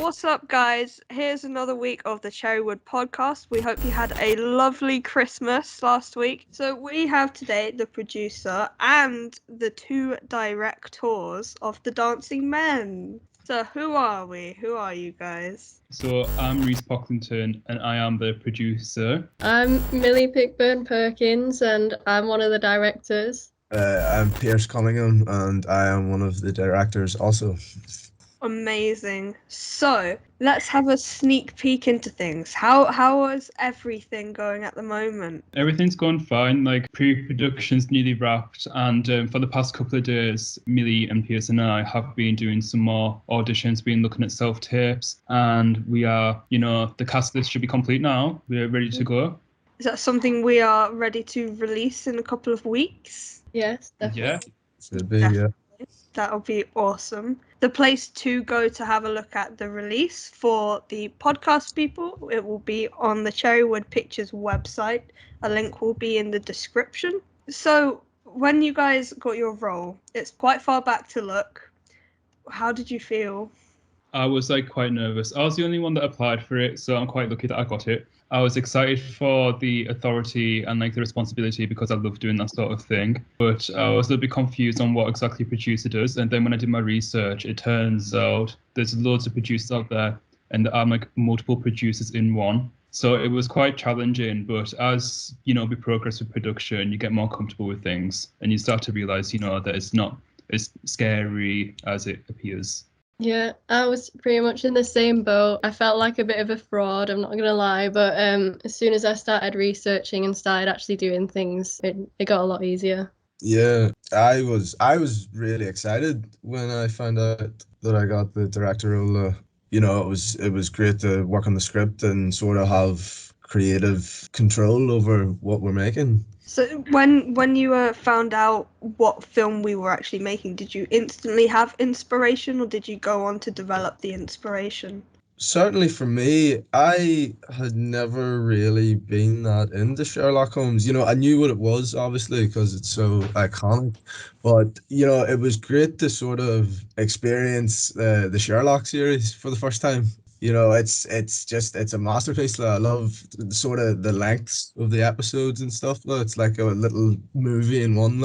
What's up, guys? Here's another week of the Cherrywood podcast. We hope you had a lovely Christmas last week. So we have today the producer and the two directors of The Dancing Men. So who are we? Who are you guys? So I'm Reese Pocklington and I am the producer. I'm Millie Pickburn-Perkins and I'm one of the directors. I'm Pierce Cunningham and I am one of the directors also. Amazing. So let's have a sneak peek into things. How is everything going at the moment? Everything's gone fine, like pre-production's nearly wrapped, and for the past couple of days, Millie and Pierce and I have been doing some more auditions, been looking at self-tapes, and we are, the cast list should be complete now. We're ready to go. Is that something we are ready to release in a couple of weeks? Yes, definitely. Yeah. Should be, yeah. That'll be awesome. The place to go to have a look at the release for the podcast people, it will be on the Cherrywood Pictures website. A link will be in the description. So when you guys got your role, it's quite far back to look. How did you feel? I was quite nervous. I was the only one that applied for it, so I'm quite lucky that I got it. I was excited for the authority and the responsibility because I love doing that sort of thing. But I was a little bit confused on what exactly a producer does. And then when I did my research, it turns out there's loads of producers out there and there are multiple producers in one. So it was quite challenging. But as, we progress with production, you get more comfortable with things and you start to realize, that it's not as scary as it appears. Yeah, I was pretty much in the same boat. I felt like a bit of a fraud, I'm not going to lie, but as soon as I started researching and started actually doing things, it got a lot easier. Yeah, I was really excited when I found out that I got the director role. It was great to work on the script and sort of have creative control over what we're making. So when you found out what film we were actually making, did you instantly have inspiration or did you go on to develop the inspiration? Certainly for me, I had never really been that into Sherlock Holmes. I knew what it was, obviously, because it's so iconic. But, it was great to sort of experience the Sherlock series for the first time. It's a masterpiece. I love sort of the lengths of the episodes and stuff. It's like a little movie in one.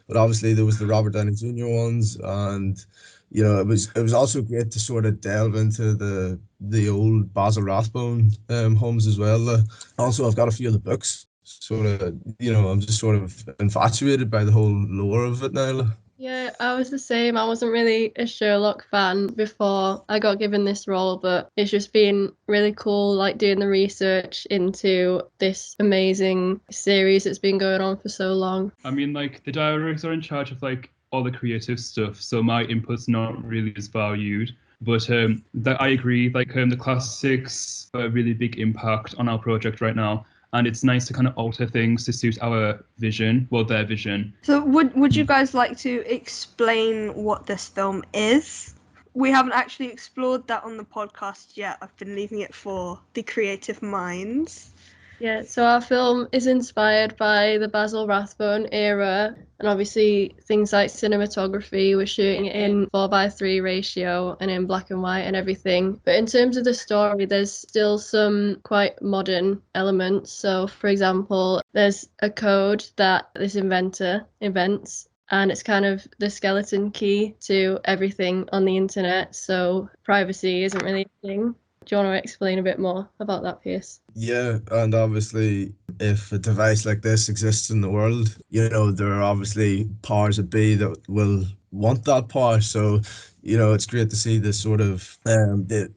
But obviously there was the Robert Downey Jr. ones, and it was also great to sort of delve into the old Basil Rathbone Holmes as well. Also, I've got a few of the books. Sort of, I'm just sort of infatuated by the whole lore of it now. Yeah, I was the same. I wasn't really a Sherlock fan before I got given this role, but it's just been really cool, doing the research into this amazing series that's been going on for so long. I mean, the directors are in charge of all the creative stuff, so my input's not really as valued. But I agree, the classics are a really big impact on our project right now. And it's nice to kind of alter things to suit our vision, their vision. So would you guys like to explain what this film is? We haven't actually explored that on the podcast yet. I've been leaving it for the creative minds. Yeah, so our film is inspired by the Basil Rathbone era, and obviously things like cinematography, we're shooting it in 4:3 ratio and in black and white and everything. But in terms of the story, there's still some quite modern elements. So, for example, there's a code that this inventor invents, and it's kind of the skeleton key to everything on the internet. So privacy isn't really a thing. Do you want to explain a bit more about that, Pierce? Yeah, and obviously, if a device like this exists in the world, there are obviously powers that be that will want that power. So, it's great to see this sort of the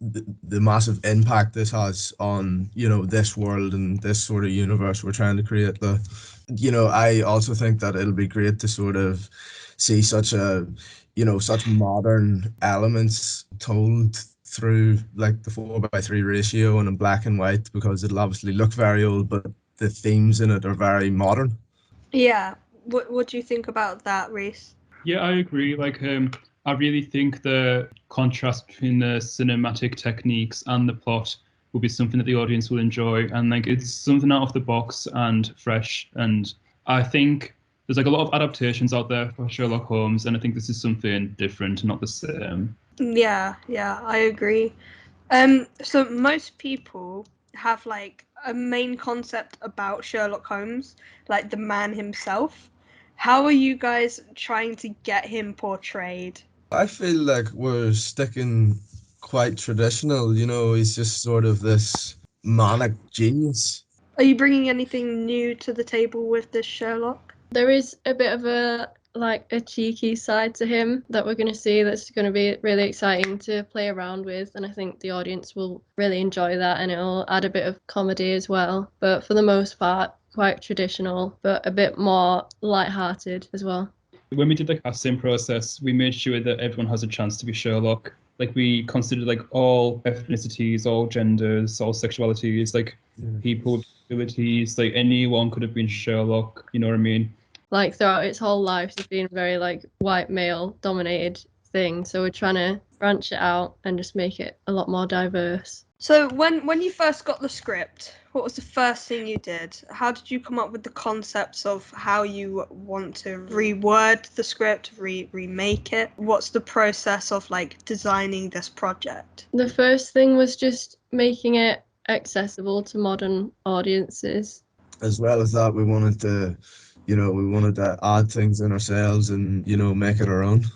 massive impact this has on this world and this sort of universe we're trying to create. I also think that it'll be great to sort of see such modern elements told through the 4:3 ratio and in black and white, because it'll obviously look very old, but the themes in it are very modern. Yeah. What do you think about that, Reese? Yeah, I agree. I really think the contrast between the cinematic techniques and the plot will be something that the audience will enjoy. And it's something out of the box and fresh. And I think there's a lot of adaptations out there for Sherlock Holmes, and I think this is something different, not the same. Yeah, I agree. So most people have like a main concept about Sherlock Holmes, like the man himself. How are you guys trying to get him portrayed? I feel like we're sticking quite traditional, he's just sort of this manic genius. Are you bringing anything new to the table with this Sherlock? There is a bit of a cheeky side to him that we're going to see that's going to be really exciting to play around with, and I think the audience will really enjoy that, and it'll add a bit of comedy as well. But for the most part, quite traditional, but a bit more light-hearted as well. When we did the casting process, we made sure that everyone has a chance to be Sherlock. Like we considered like all ethnicities, all genders, all sexualities, like people with abilities, like anyone could have been Sherlock, you know what I mean? Like throughout its whole life, it's been a very like white male dominated thing. So we're trying to branch it out and just make it a lot more diverse. So when you first got the script, what was the first thing you did? How did you come up with the concepts of how you want to reword the script, remake it? What's the process of like designing this project? The first thing was just making it accessible to modern audiences. As well as that, we wanted to add things in ourselves and, make it our own.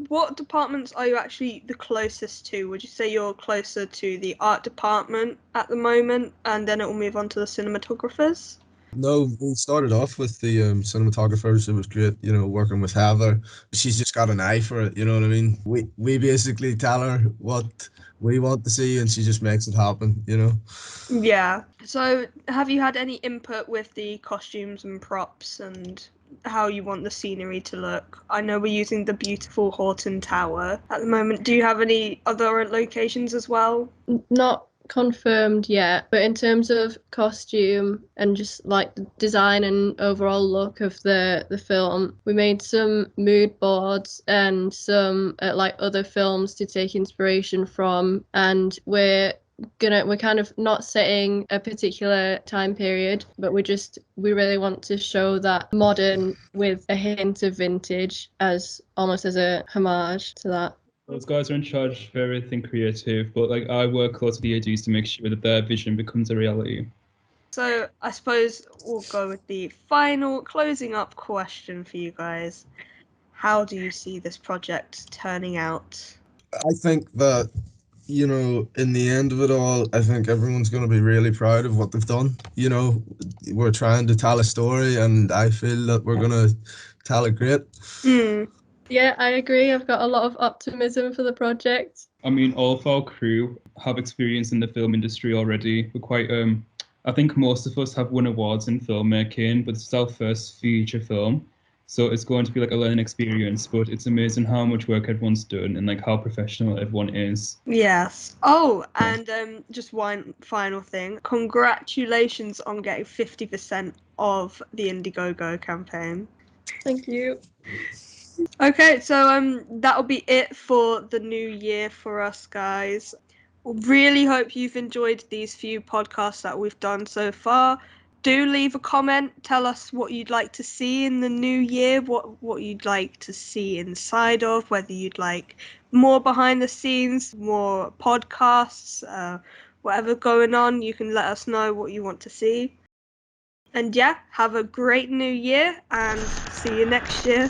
What departments are you actually the closest to? Would you say you're closer to the art department at the moment, and then it will move on to the cinematographers? No, we started off with the cinematographers. It was great, working with Heather. She's just got an eye for it, you know what I mean? We basically tell her what we want to see and she just makes it happen. Yeah. So have you had any input with the costumes and props and how you want the scenery to look? I know we're using the beautiful Horton Tower at the moment. Do you have any other locations as well? Not confirmed yet, but in terms of costume and just like the design and overall look of the film, we made some mood boards and some like other films to take inspiration from, and we're kind of not setting a particular time period, but we really want to show that modern with a hint of vintage as almost as a homage to that. Those guys are in charge of everything creative, but like I work close with the ADs to make sure that their vision becomes a reality. So I suppose we'll go with the final closing up question for you guys. How do you see this project turning out? I think that, in the end of it all, I think everyone's going to be really proud of what they've done. We're trying to tell a story and I feel that we're going to tell it great. Yeah, I agree. I've got a lot of optimism for the project. I mean, all of our crew have experience in the film industry already. We're quite, I think most of us have won awards in filmmaking, but it's our first feature film. So it's going to be like a learning experience, but it's amazing how much work everyone's done and like how professional everyone is. Yes. Oh, and just one final thing. Congratulations on getting 50% of the Indiegogo campaign. Thank you. Okay, so that'll be it for the new year for us guys. Really hope you've enjoyed these few podcasts that we've done so far. Do leave a comment, tell us what you'd like to see in the new year, what you'd like to see inside of, whether you'd like more behind the scenes, more podcasts, whatever going on, you can let us know what you want to see. And yeah, have a great new year and see you next year.